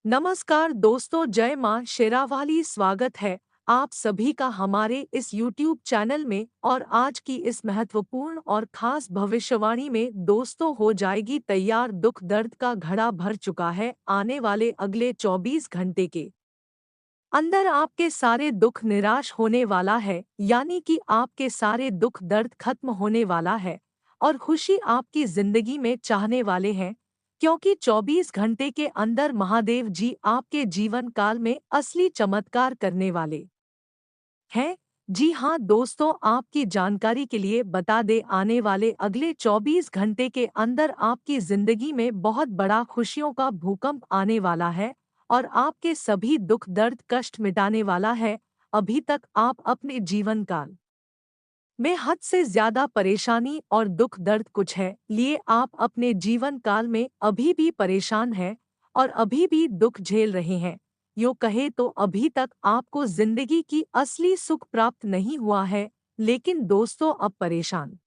नमस्कार दोस्तों, जय मां शेरावाली। स्वागत है आप सभी का हमारे इस YouTube चैनल में। और आज की इस महत्वपूर्ण और खास भविष्यवाणी में दोस्तों हो जाएगी तैयार। दुख दर्द का घड़ा भर चुका है। आने वाले अगले 24 घंटे के अंदर आपके सारे दुख निराश होने वाला है, यानी कि आपके सारे दुख दर्द खत्म होने वाला है और खुशी आपकी जिंदगी में चाहने वाले हैं। क्योंकि 24 घंटे के अंदर महादेव जी आपके जीवन काल में असली चमत्कार करने वाले हैं। जी हाँ दोस्तों, आपकी जानकारी के लिए बता दे, आने वाले अगले 24 घंटे के अंदर आपकी जिंदगी में बहुत बड़ा खुशियों का भूकंप आने वाला है और आपके सभी दुख दर्द कष्ट मिटाने वाला है। अभी तक आप अपने जीवन काल में हद से ज्यादा परेशानी और दुख दर्द कुछ है लिए आप अपने जीवन काल में अभी भी परेशान हैं और अभी भी दुख झेल रहे हैं। यूँ कहे तो अभी तक आपको जिंदगी की असली सुख प्राप्त नहीं हुआ है। लेकिन दोस्तों, अब परेशान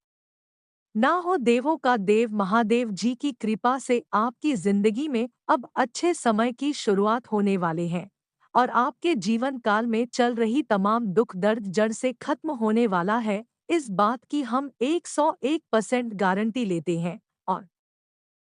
ना हो। देवों का देव महादेव जी की कृपा से आपकी जिंदगी में अब अच्छे समय की शुरुआत होने वाले हैं और आपके जीवन काल में चल रही तमाम दुख दर्द जड़ से खत्म होने वाला है। इस बात की हम 101% गारंटी लेते हैं और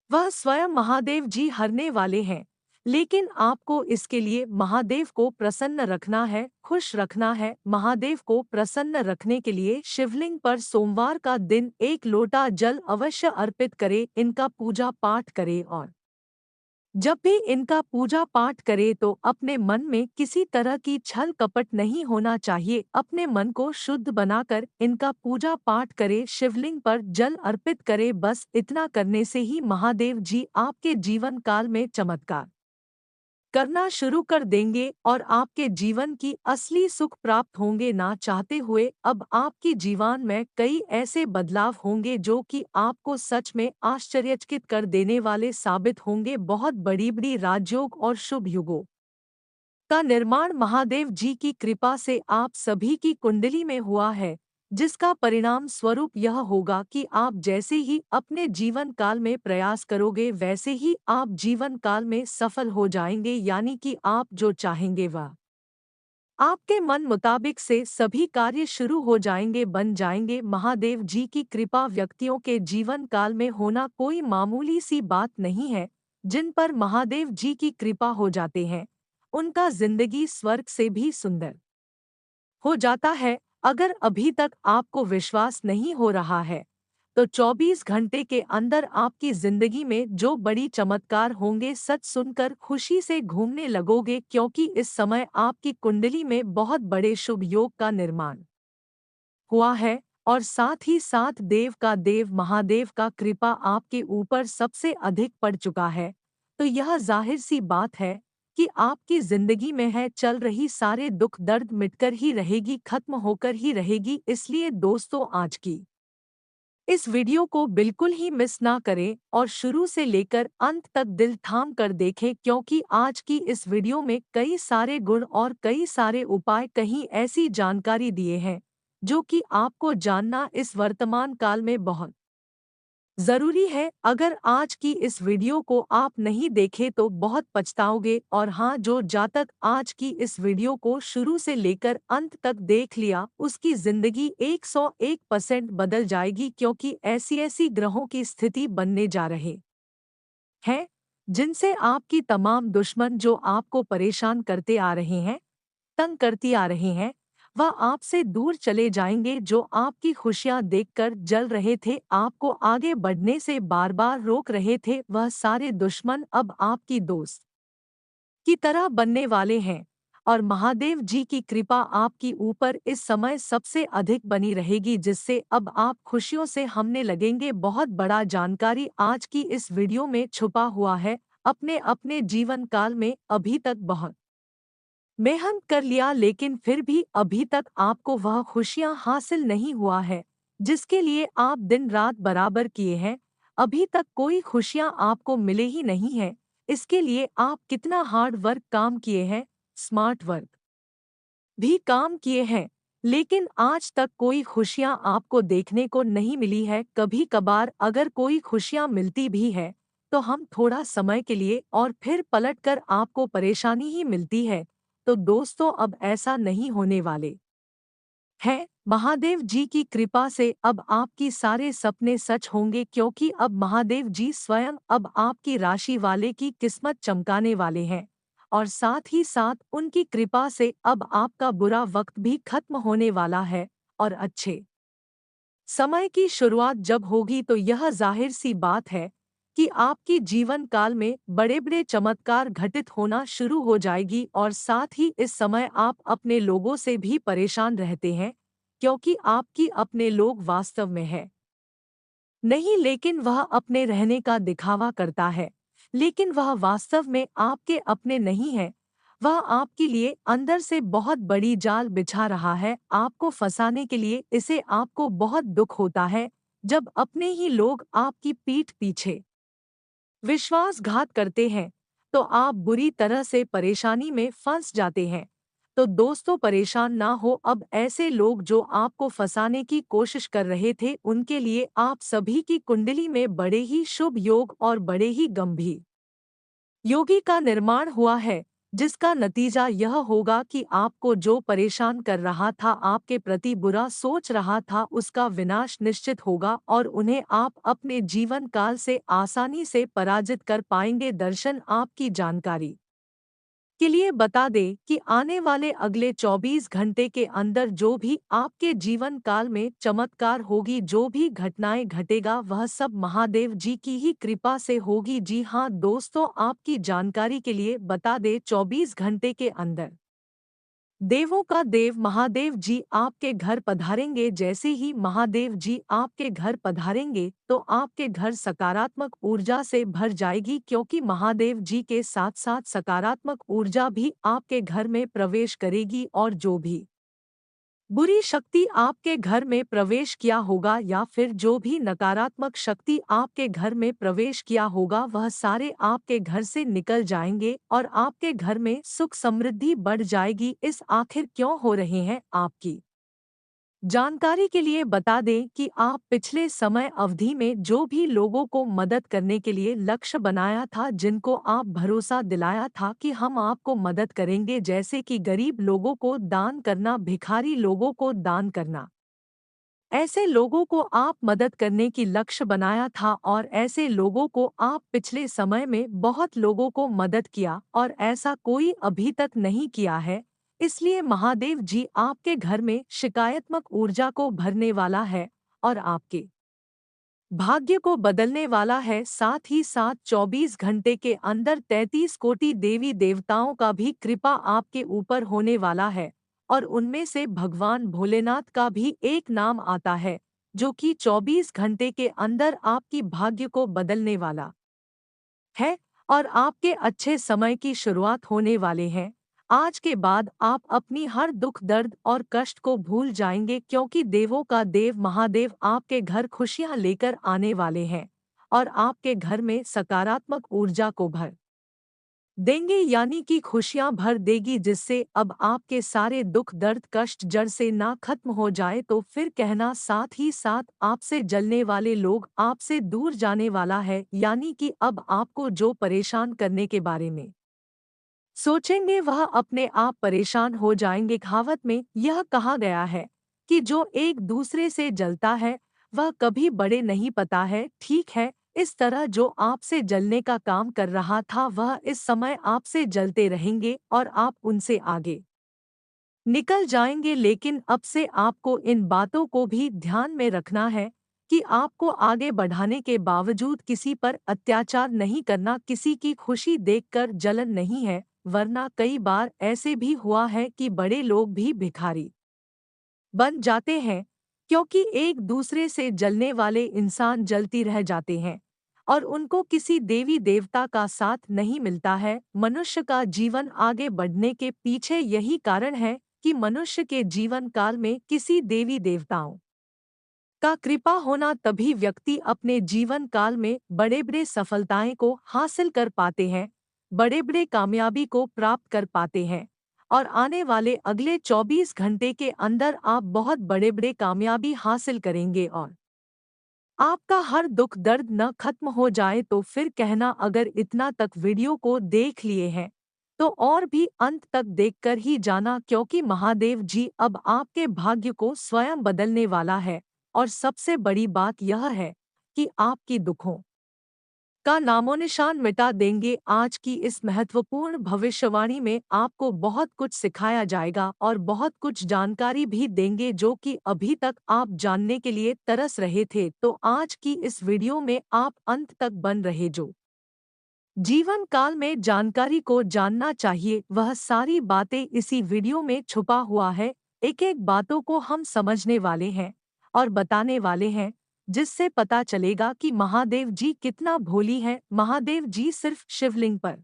वह स्वयं महादेव जी हरने वाले हैं। लेकिन आपको इसके लिए महादेव को प्रसन्न रखना है, खुश रखना है। महादेव को प्रसन्न रखने के लिए शिवलिंग पर सोमवार का दिन 1 लोटा जल अवश्य अर्पित करें, इनका पूजा पाठ करें और जब भी इनका पूजा पाठ करे तो अपने मन में किसी तरह की छल कपट नहीं होना चाहिए। अपने मन को शुद्ध बनाकर इनका पूजा पाठ करे, शिवलिंग पर जल अर्पित करे। बस इतना करने से ही महादेव जी आपके जीवन काल में चमत्कार करना शुरू कर देंगे और आपके जीवन की असली सुख प्राप्त होंगे। ना चाहते हुए अब आपकी जीवन में कई ऐसे बदलाव होंगे जो कि आपको सच में आश्चर्यचकित कर देने वाले साबित होंगे। बहुत बड़ी बड़ी राजयोग और शुभ युगों का निर्माण महादेव जी की कृपा से आप सभी की कुंडली में हुआ है, जिसका परिणाम स्वरूप यह होगा कि आप जैसे ही अपने जीवन काल में प्रयास करोगे वैसे ही आप जीवन काल में सफल हो जाएंगे। यानी कि आप जो चाहेंगे वह आपके मन मुताबिक से सभी कार्य शुरू हो जाएंगे, बन जाएंगे। महादेव जी की कृपा व्यक्तियों के जीवन काल में होना कोई मामूली सी बात नहीं है। जिन पर महादेव जी की कृपा हो जाते हैं उनका जिंदगी स्वर्ग से भी सुंदर हो जाता है। अगर अभी तक आपको विश्वास नहीं हो रहा है तो 24 घंटे के अंदर आपकी जिंदगी में जो बड़ी चमत्कार होंगे, सच सुनकर खुशी से घूमने लगोगे। क्योंकि इस समय आपकी कुंडली में बहुत बड़े शुभ योग का निर्माण हुआ है और साथ ही साथ देव का देव महादेव का कृपा आपके ऊपर सबसे अधिक पड़ चुका है। तो यह जाहिर सी बात है कि आपकी जिंदगी में है चल रही सारे दुख दर्द मिटकर ही रहेगी, खत्म होकर ही रहेगी। इसलिए दोस्तों, आज की इस वीडियो को बिल्कुल ही मिस ना करें और शुरू से लेकर अंत तक दिल थाम कर देखें। क्योंकि आज की इस वीडियो में कई सारे गुण और कई सारे उपाय, कहीं ऐसी जानकारी दिए हैं जो कि आपको जानना इस वर्तमान काल में बहुत जरूरी है। अगर आज की इस वीडियो को आप नहीं देखे तो बहुत पछताओगे। और हाँ, जो जातक आज की इस वीडियो को शुरू से लेकर अंत तक देख लिया उसकी जिंदगी 101% बदल जाएगी। क्योंकि ऐसी ऐसी ग्रहों की स्थिति बनने जा रहे हैं जिनसे आपकी तमाम दुश्मन जो आपको परेशान करते आ रहे हैं, तंग करती आ रहे हैं, वह आपसे दूर चले जाएंगे। जो आपकी खुशियां देखकर जल रहे थे, आपको आगे बढ़ने से बार बार रोक रहे थे, वह सारे दुश्मन अब आपकी दोस्त की तरह बनने वाले हैं। और महादेव जी की कृपा आपकी ऊपर इस समय सबसे अधिक बनी रहेगी, जिससे अब आप खुशियों से हमने लगेंगे। बहुत बड़ा जानकारी आज की इस वीडियो में छुपा हुआ है। अपने अपने जीवन काल में अभी तक बहुत मेहनत कर लिया, लेकिन फिर भी अभी तक आपको वह खुशियां हासिल नहीं हुआ है जिसके लिए आप दिन रात बराबर किए हैं। अभी तक कोई खुशियां आपको मिले ही नहीं है। इसके लिए आप कितना हार्ड वर्क काम किए हैं, स्मार्ट वर्क भी काम किए हैं, लेकिन आज तक कोई खुशियां आपको देखने को नहीं मिली है। कभी कभार अगर कोई खुशियां मिलती भी है तो हम थोड़ा समय के लिए और फिर पलटकर आपको परेशानी ही मिलती है। तो दोस्तों, अब ऐसा नहीं होने वाले है। महादेव जी की कृपा से अब आपकी सारे सपने सच होंगे, क्योंकि अब महादेव जी स्वयं अब आपकी राशि वाले की किस्मत चमकाने वाले हैं। और साथ ही साथ उनकी कृपा से अब आपका बुरा वक्त भी खत्म होने वाला है। और अच्छे समय की शुरुआत जब होगी तो यह जाहिर सी बात है कि आपकी जीवन काल में बड़े बड़े चमत्कार घटित होना शुरू हो जाएगी। और साथ ही इस समय आप अपने लोगों से भी परेशान रहते हैं, क्योंकि आपकी अपने लोग वास्तव में है नहीं, लेकिन वह अपने रहने का दिखावा करता है, लेकिन वह वास्तव में आपके अपने नहीं है। वह आपके लिए अंदर से बहुत बड़ी जाल बिछा रहा है आपको फंसाने के लिए। इसे आपको बहुत दुख होता है जब अपने ही लोग आपकी पीठ पीछे विश्वासघात करते हैं, तो आप बुरी तरह से परेशानी में फंस जाते हैं। तो दोस्तों, परेशान ना हो। अब ऐसे लोग जो आपको फंसाने की कोशिश कर रहे थे, उनके लिए आप सभी की कुंडली में बड़े ही शुभ योग और बड़े ही गंभीर योगी का निर्माण हुआ है, जिसका नतीजा यह होगा कि आपको जो परेशान कर रहा था, आपके प्रति बुरा सोच रहा था, उसका विनाश निश्चित होगा और उन्हें आप अपने जीवन काल से आसानी से पराजित कर पाएंगे। दर्शन आपकी जानकारी के लिए बता दें कि आने वाले अगले 24 घंटे के अंदर जो भी आपके जीवन काल में चमत्कार होगी, जो भी घटनाएं घटेगा, वह सब महादेव जी की ही कृपा से होगी। जी हाँ दोस्तों, आपकी जानकारी के लिए बता दें, 24 घंटे के अंदर देवों का देव महादेव जी आपके घर पधारेंगे। जैसे ही महादेव जी आपके घर पधारेंगे तो आपके घर सकारात्मक ऊर्जा से भर जाएगी, क्योंकि महादेव जी के साथ साथ सकारात्मक ऊर्जा भी आपके घर में प्रवेश करेगी। और जो भी बुरी शक्ति आपके घर में प्रवेश किया होगा या फिर जो भी नकारात्मक शक्ति आपके घर में प्रवेश किया होगा, वह सारे आपके घर से निकल जाएंगे और आपके घर में सुख समृद्धि बढ़ जाएगी। इस आखिर क्यों हो रहे हैं आपकी जानकारी के लिए बता दें कि आप पिछले समय अवधि में जो भी लोगों को मदद करने के लिए लक्ष्य बनाया था, जिनको आप भरोसा दिलाया था कि हम आपको मदद करेंगे, जैसे कि गरीब लोगों को दान करना, भिखारी लोगों को दान करना, ऐसे लोगों को आप मदद करने की लक्ष्य बनाया था। और ऐसे लोगों को आप पिछले समय में बहुत लोगों को मदद किया और ऐसा कोई अभी तक नहीं किया है। इसलिए महादेव जी आपके घर में शिकायत्मक ऊर्जा को भरने वाला है और आपके भाग्य को बदलने वाला है। साथ ही साथ 24 घंटे के अंदर 33 कोटि देवी देवताओं का भी कृपा आपके ऊपर होने वाला है। और उनमें से भगवान भोलेनाथ का भी एक नाम आता है, जो कि 24 घंटे के अंदर आपकी भाग्य को बदलने वाला है और आपके अच्छे समय की शुरुआत होने वाले हैं। आज के बाद आप अपनी हर दुख दर्द और कष्ट को भूल जाएंगे, क्योंकि देवों का देव महादेव आपके घर खुशियां लेकर आने वाले हैं और आपके घर में सकारात्मक ऊर्जा को भर देंगे, यानी कि खुशियां भर देगी, जिससे अब आपके सारे दुख दर्द कष्ट जड़ से ना खत्म हो जाए तो फिर कहना। साथ ही साथ आपसे जलने वाले लोग आपसे दूर जाने वाला है, यानी कि अब आपको जो परेशान करने के बारे में सोचेंगे, वह अपने आप परेशान हो जाएंगे। कहावत में यह कहा गया है कि जो एक दूसरे से जलता है वह कभी बड़े नहीं पता है। ठीक है, इस तरह जो आपसे जलने का काम कर रहा था, वह इस समय आपसे जलते रहेंगे और आप उनसे आगे निकल जाएंगे। लेकिन अब से आपको इन बातों को भी ध्यान में रखना है कि आपको आगे बढ़ाने के बावजूद किसी पर अत्याचार नहीं करना, किसी की खुशी देखकर जलन नहीं है। वरना कई बार ऐसे भी हुआ है कि बड़े लोग भी भिखारी बन जाते हैं, क्योंकि एक दूसरे से जलने वाले इंसान जलती रह जाते हैं और उनको किसी देवी देवता का साथ नहीं मिलता है। मनुष्य का जीवन आगे बढ़ने के पीछे यही कारण है कि मनुष्य के जीवन काल में किसी देवी देवताओं का कृपा होना, तभी व्यक्ति अपने जीवन काल में बड़े बड़े सफलताएं को हासिल कर पाते हैं, बड़े बड़े कामयाबी को प्राप्त कर पाते हैं। और आने वाले अगले 24 घंटे के अंदर आप बहुत बड़े बड़े कामयाबी हासिल करेंगे और आपका हर दुख दर्द न खत्म हो जाए तो फिर कहना। अगर इतना तक वीडियो को देख लिए हैं तो और भी अंत तक देखकर ही जाना, क्योंकि महादेव जी अब आपके भाग्य को स्वयं बदलने वाला है। और सबसे बड़ी बात यह है कि आपकी दुखों का नामोनिशान मिटा देंगे। आज की इस महत्वपूर्ण भविष्यवाणी में आपको बहुत कुछ सिखाया जाएगा और बहुत कुछ जानकारी भी देंगे जो कि अभी तक आप जानने के लिए तरस रहे थे। तो आज की इस वीडियो में आप अंत तक बन रहे। जो जीवन काल में जानकारी को जानना चाहिए वह सारी बातें इसी वीडियो में छुपा हुआ है। एक एक बातों को हम समझने वाले हैं और बताने वाले हैं, जिससे पता चलेगा कि महादेव जी कितना भोली है। महादेव जी सिर्फ शिवलिंग पर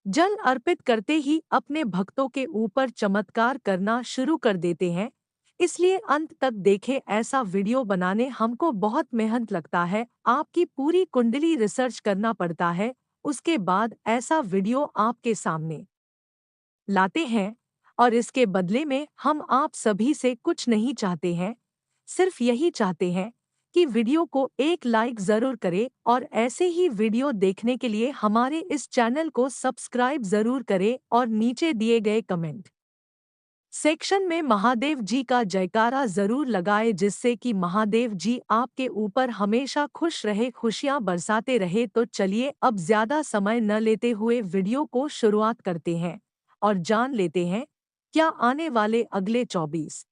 जल अर्पित करते ही अपने भक्तों के ऊपर चमत्कार करना शुरू कर देते हैं। इसलिए अंत तक देखें। ऐसा वीडियो बनाने हमको बहुत मेहनत लगता है, आपकी पूरी कुंडली रिसर्च करना पड़ता है। उसके बाद ऐसा वीडियो आपके सामने लाते हैं और इसके बदले में हम आप सभी से कुछ नहीं चाहते हैं, सिर्फ यही चाहते हैं कि वीडियो को एक लाइक ज़रूर करें और ऐसे ही वीडियो देखने के लिए हमारे इस चैनल को सब्सक्राइब ज़रूर करें और नीचे दिए गए कमेंट सेक्शन में महादेव जी का जयकारा ज़रूर लगाए, जिससे कि महादेव जी आपके ऊपर हमेशा खुश रहे, खुशियां बरसाते रहे। तो चलिए अब ज़्यादा समय न लेते हुए वीडियो को शुरुआत करते हैं और जान लेते हैं क्या आने वाले अगले 24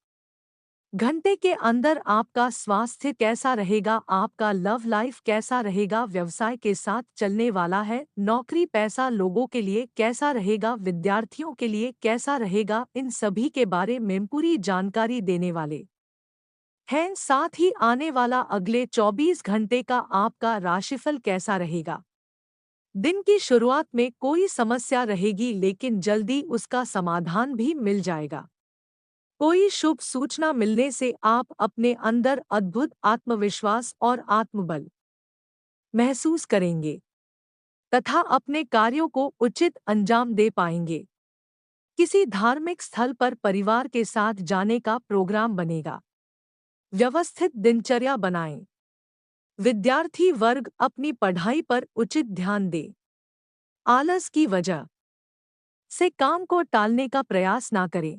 घंटे के अंदर आपका स्वास्थ्य कैसा रहेगा, आपका लव लाइफ कैसा रहेगा, व्यवसाय के साथ चलने वाला है, नौकरी पैसा लोगों के लिए कैसा रहेगा, विद्यार्थियों के लिए कैसा रहेगा। इन सभी के बारे में पूरी जानकारी देने वाले हैं। साथ ही आने वाला अगले 24 घंटे का आपका राशिफल कैसा रहेगा। दिन की शुरुआत में कोई समस्या रहेगी, लेकिन जल्दी उसका समाधान भी मिल जाएगा। कोई शुभ सूचना मिलने से आप अपने अंदर अद्भुत आत्मविश्वास और आत्मबल महसूस करेंगे तथा अपने कार्यों को उचित अंजाम दे पाएंगे। किसी धार्मिक स्थल पर परिवार के साथ जाने का प्रोग्राम बनेगा। व्यवस्थित दिनचर्या बनाएं। विद्यार्थी वर्ग अपनी पढ़ाई पर उचित ध्यान दे। आलस की वजह से काम को टालने का प्रयास ना करें।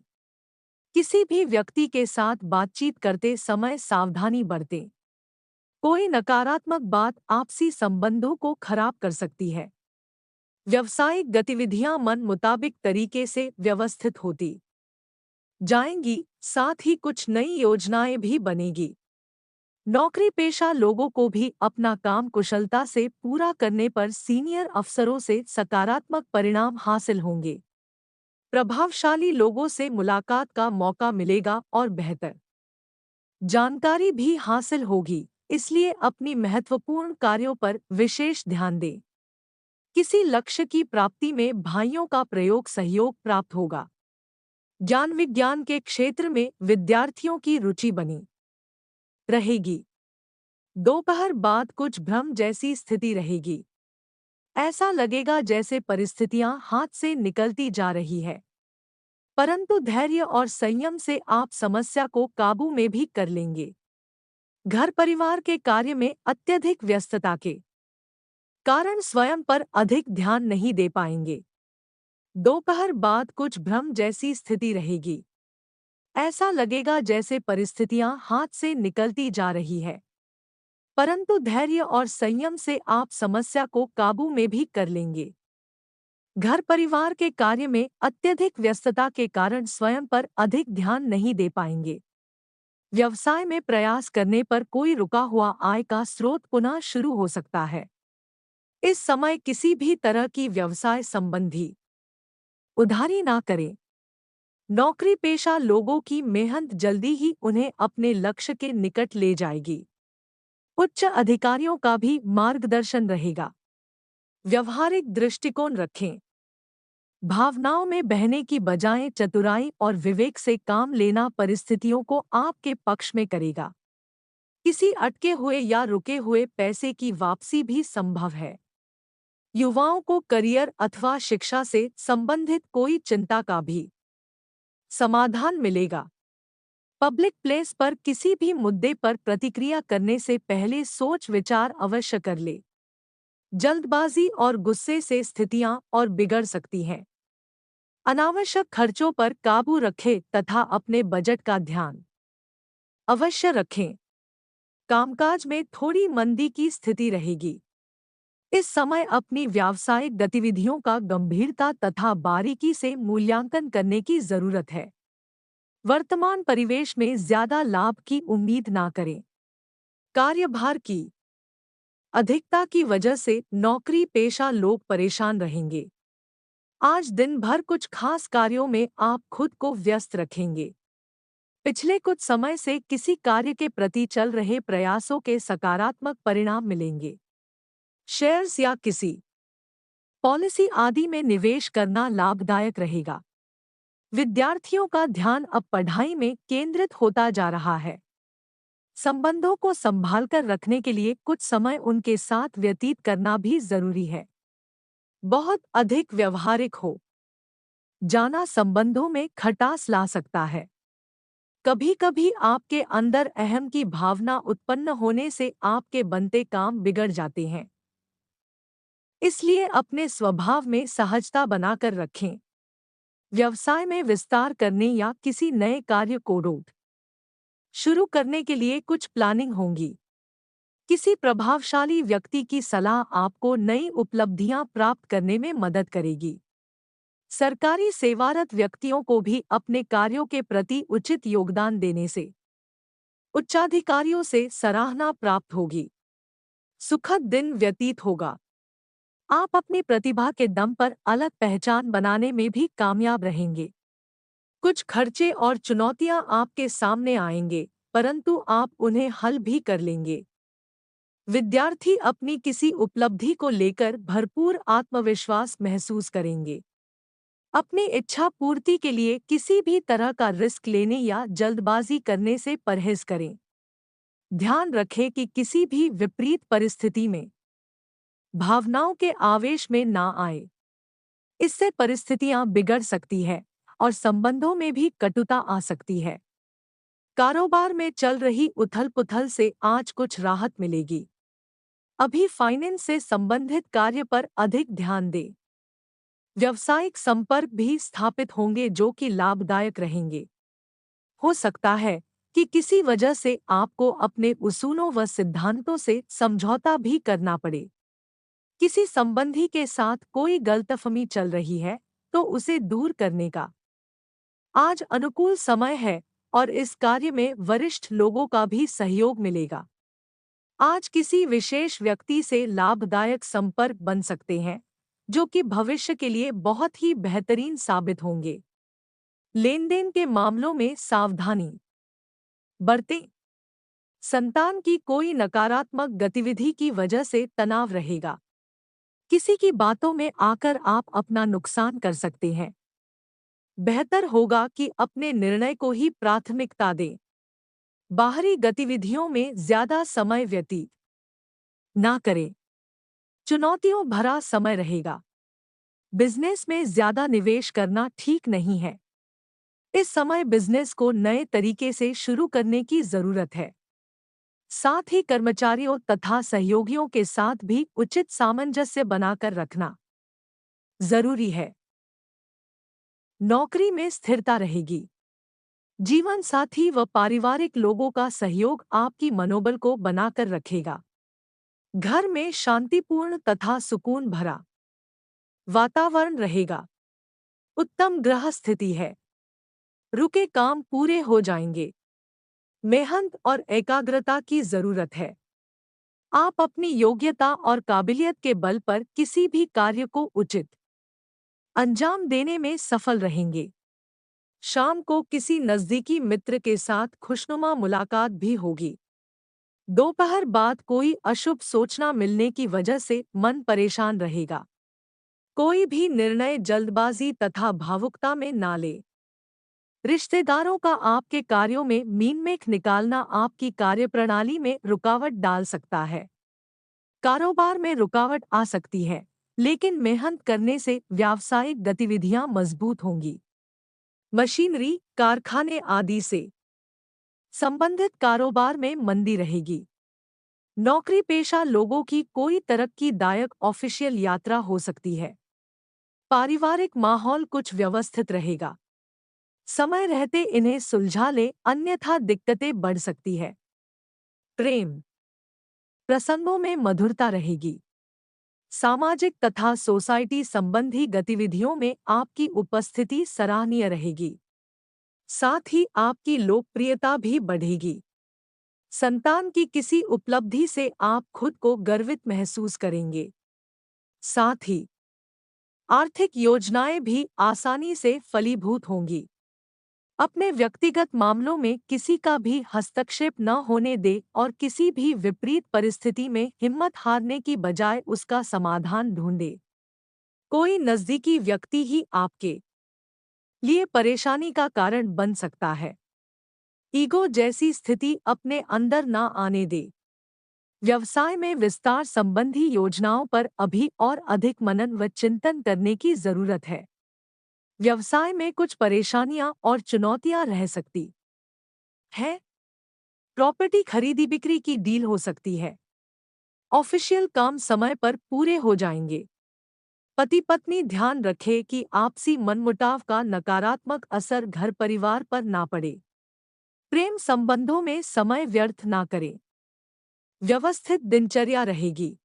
किसी भी व्यक्ति के साथ बातचीत करते समय सावधानी बरतें। कोई नकारात्मक बात आपसी संबंधों को खराब कर सकती है। व्यावसायिक गतिविधियां मन मुताबिक तरीके से व्यवस्थित होती जाएंगी, साथ ही कुछ नई योजनाएं भी बनेगी। नौकरी पेशा लोगों को भी अपना काम कुशलता से पूरा करने पर सीनियर अफसरों से सकारात्मक परिणाम हासिल होंगे। प्रभावशाली लोगों से मुलाकात का मौका मिलेगा और बेहतर जानकारी भी हासिल होगी, इसलिए अपनी महत्वपूर्ण कार्यों पर विशेष ध्यान दें। किसी लक्ष्य की प्राप्ति में भाइयों का प्रयोग सहयोग प्राप्त होगा। ज्ञान विज्ञान के क्षेत्र में विद्यार्थियों की रुचि बनी रहेगी। दोपहर बाद कुछ भ्रम जैसी स्थिति रहेगी। ऐसा लगेगा जैसे परिस्थितियां हाथ से निकलती जा रही है, परंतु धैर्य और संयम से आप समस्या को काबू में भी कर लेंगे। घर परिवार के कार्य में अत्यधिक व्यस्तता के कारण स्वयं पर अधिक ध्यान नहीं दे पाएंगे। दोपहर बाद कुछ भ्रम जैसी स्थिति रहेगी। ऐसा लगेगा जैसे परिस्थितियां हाथ से निकलती जा रही है, परंतु धैर्य और संयम से आप समस्या को काबू में भी कर लेंगे। घर परिवार के कार्य में अत्यधिक व्यस्तता के कारण स्वयं पर अधिक ध्यान नहीं दे पाएंगे। व्यवसाय में प्रयास करने पर कोई रुका हुआ आय का स्रोत पुनः शुरू हो सकता है। इस समय किसी भी तरह की व्यवसाय संबंधी उधारी ना करें। नौकरी पेशा लोगों की मेहनत जल्दी ही उन्हें अपने लक्ष्य के निकट ले जाएगी। उच्च अधिकारियों का भी मार्गदर्शन रहेगा। व्यवहारिक दृष्टिकोण रखें। भावनाओं में बहने की बजाय चतुराई और विवेक से काम लेना परिस्थितियों को आपके पक्ष में करेगा। किसी अटके हुए या रुके हुए पैसे की वापसी भी संभव है। युवाओं को करियर अथवा शिक्षा से संबंधित कोई चिंता का भी समाधान मिलेगा। पब्लिक प्लेस पर किसी भी मुद्दे पर प्रतिक्रिया करने से पहले सोच विचार अवश्य कर ले। जल्दबाजी और गुस्से से स्थितियां और बिगड़ सकती हैं। अनावश्यक खर्चों पर काबू रखें तथा अपने बजट का ध्यान अवश्य रखें। कामकाज में थोड़ी मंदी की स्थिति रहेगी। इस समय अपनी व्यावसायिक गतिविधियों का गंभीरता तथा बारीकी से मूल्यांकन करने की जरूरत है। वर्तमान परिवेश में ज्यादा लाभ की उम्मीद ना करें। कार्यभार की अधिकता की वजह से नौकरी पेशा लोग परेशान रहेंगे। आज दिन भर कुछ खास कार्यों में आप खुद को व्यस्त रखेंगे। पिछले कुछ समय से किसी कार्य के प्रति चल रहे प्रयासों के सकारात्मक परिणाम मिलेंगे। शेयर्स या किसी पॉलिसी आदि में निवेश करना लाभदायक रहेगा। विद्यार्थियों का ध्यान अब पढ़ाई में केंद्रित होता जा रहा है। संबंधों को संभालकर रखने के लिए कुछ समय उनके साथ व्यतीत करना भी जरूरी है। बहुत अधिक व्यवहारिक हो जाना संबंधों में खटास ला सकता है। कभी-कभी आपके अंदर अहम की भावना उत्पन्न होने से आपके बनते काम बिगड़ जाते हैं। इसलिए अपने स्वभाव में सहजता बनाकर रखें। व्यवसाय में विस्तार करने या किसी नए कार्य को शुरू करने के लिए कुछ प्लानिंग होंगी। किसी प्रभावशाली व्यक्ति की सलाह आपको नई उपलब्धियां प्राप्त करने में मदद करेगी। सरकारी सेवारत व्यक्तियों को भी अपने कार्यों के प्रति उचित योगदान देने से उच्चाधिकारियों से सराहना प्राप्त होगी। सुखद दिन व्यतीत होगा। आप अपनी प्रतिभा के दम पर अलग पहचान बनाने में भी कामयाब रहेंगे। कुछ खर्चे और चुनौतियां आपके सामने आएंगे, परंतु आप उन्हें हल भी कर लेंगे। विद्यार्थी अपनी किसी उपलब्धि को लेकर भरपूर आत्मविश्वास महसूस करेंगे। अपनी इच्छा पूर्ति के लिए किसी भी तरह का रिस्क लेने या जल्दबाजी करने से परहेज करें। ध्यान रखें कि किसी भी विपरीत परिस्थिति में भावनाओं के आवेश में ना आए। इससे परिस्थितियां बिगड़ सकती है और संबंधों में भी कटुता आ सकती है। कारोबार में चल रही उथल-पुथल से आज कुछ राहत मिलेगी। अभी फाइनेंस से संबंधित कार्य पर अधिक ध्यान दें। व्यावसायिक संपर्क भी स्थापित होंगे जो कि लाभदायक रहेंगे। हो सकता है कि किसी वजह से आपको अपने उसूलों व सिद्धांतों से समझौता भी करना पड़े। किसी संबंधी के साथ कोई गलतफहमी चल रही है तो उसे दूर करने का आज अनुकूल समय है और इस कार्य में वरिष्ठ लोगों का भी सहयोग मिलेगा। आज किसी विशेष व्यक्ति से लाभदायक संपर्क बन सकते हैं जो कि भविष्य के लिए बहुत ही बेहतरीन साबित होंगे। लेनदेन के मामलों में सावधानी बरतें। संतान की कोई नकारात्मक गतिविधि की वजह से तनाव रहेगा। किसी की बातों में आकर आप अपना नुकसान कर सकते हैं। बेहतर होगा कि अपने निर्णय को ही प्राथमिकता दें। बाहरी गतिविधियों में ज्यादा समय व्यतीत ना करें। चुनौतियों भरा समय रहेगा। बिजनेस में ज्यादा निवेश करना ठीक नहीं है। इस समय बिजनेस को नए तरीके से शुरू करने की जरूरत है। साथ ही कर्मचारियों तथा सहयोगियों के साथ भी उचित सामंजस्य बनाकर रखना जरूरी है। नौकरी में स्थिरता रहेगी। जीवन साथी व पारिवारिक लोगों का सहयोग आपकी मनोबल को बनाकर रखेगा। घर में शांतिपूर्ण तथा सुकून भरा वातावरण रहेगा। उत्तम ग्रह स्थिति है। रुके काम पूरे हो जाएंगे। मेहनत और एकाग्रता की जरूरत है। आप अपनी योग्यता और काबिलियत के बल पर किसी भी कार्य को उचित अंजाम देने में सफल रहेंगे। शाम को किसी नजदीकी मित्र के साथ खुशनुमा मुलाकात भी होगी। दोपहर बाद कोई अशुभ सूचना मिलने की वजह से मन परेशान रहेगा। कोई भी निर्णय जल्दबाजी तथा भावुकता में ना ले। रिश्तेदारों का आपके कार्यों में मीनमेख निकालना आपकी कार्यप्रणाली में रुकावट डाल सकता है। कारोबार में रुकावट आ सकती है, लेकिन मेहनत करने से व्यावसायिक गतिविधियां मजबूत होंगी। मशीनरी, कारखाने आदि से संबंधित कारोबार में मंदी रहेगी। नौकरी पेशा लोगों की कोई तरक्कीदायक ऑफिशियल यात्रा हो सकती है। पारिवारिक माहौल कुछ व्यवस्थित रहेगा। समय रहते इन्हें सुलझा ले, अन्यथा दिक्कतें बढ़ सकती है। प्रेम प्रसंगों में मधुरता रहेगी। सामाजिक तथा सोसाइटी संबंधी गतिविधियों में आपकी उपस्थिति सराहनीय रहेगी। साथ ही आपकी लोकप्रियता भी बढ़ेगी। संतान की किसी उपलब्धि से आप खुद को गर्वित महसूस करेंगे। साथ ही आर्थिक योजनाएं भी आसानी से फलीभूत होंगी। अपने व्यक्तिगत मामलों में किसी का भी हस्तक्षेप न होने दे और किसी भी विपरीत परिस्थिति में हिम्मत हारने की बजाय उसका समाधान ढूंढे। कोई नज़दीकी व्यक्ति ही आपके लिए परेशानी का कारण बन सकता है। ईगो जैसी स्थिति अपने अंदर ना आने दे। व्यवसाय में विस्तार संबंधी योजनाओं पर अभी और अधिक मनन व चिंतन करने की जरूरत है। व्यवसाय में कुछ परेशानियां और चुनौतियां रह सकती हैं। प्रॉपर्टी खरीदी बिक्री की डील हो सकती है। ऑफिशियल काम समय पर पूरे हो जाएंगे। पति पत्नी ध्यान रखें कि आपसी मनमुटाव का नकारात्मक असर घर परिवार पर ना पड़े। प्रेम संबंधों में समय व्यर्थ ना करें। व्यवस्थित दिनचर्या रहेगी।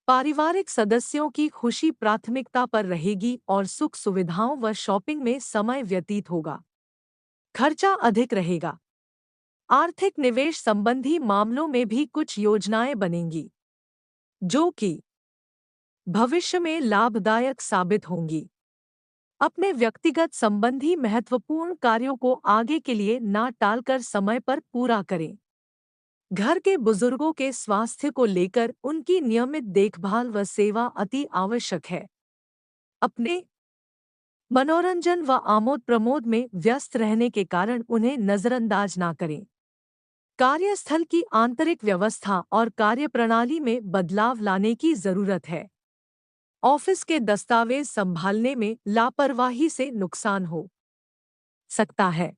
पारिवारिक सदस्यों की खुशी प्राथमिकता पर रहेगी और सुख सुविधाओं व शॉपिंग में समय व्यतीत होगा। खर्चा अधिक रहेगा। आर्थिक निवेश संबंधी मामलों में भी कुछ योजनाएं बनेंगी, जो कि भविष्य में लाभदायक साबित होंगी। अपने व्यक्तिगत संबंधी महत्वपूर्ण कार्यों को आगे के लिए ना टालकर समय पर पूरा करें। घर के बुजुर्गों के स्वास्थ्य को लेकर उनकी नियमित देखभाल व सेवा अति आवश्यक है। अपने मनोरंजन व आमोद प्रमोद में व्यस्त रहने के कारण उन्हें नजरअंदाज ना करें। कार्यस्थल की आंतरिक व्यवस्था और कार्यप्रणाली में बदलाव लाने की जरूरत है। ऑफिस के दस्तावेज संभालने में लापरवाही से नुकसान हो सकता है।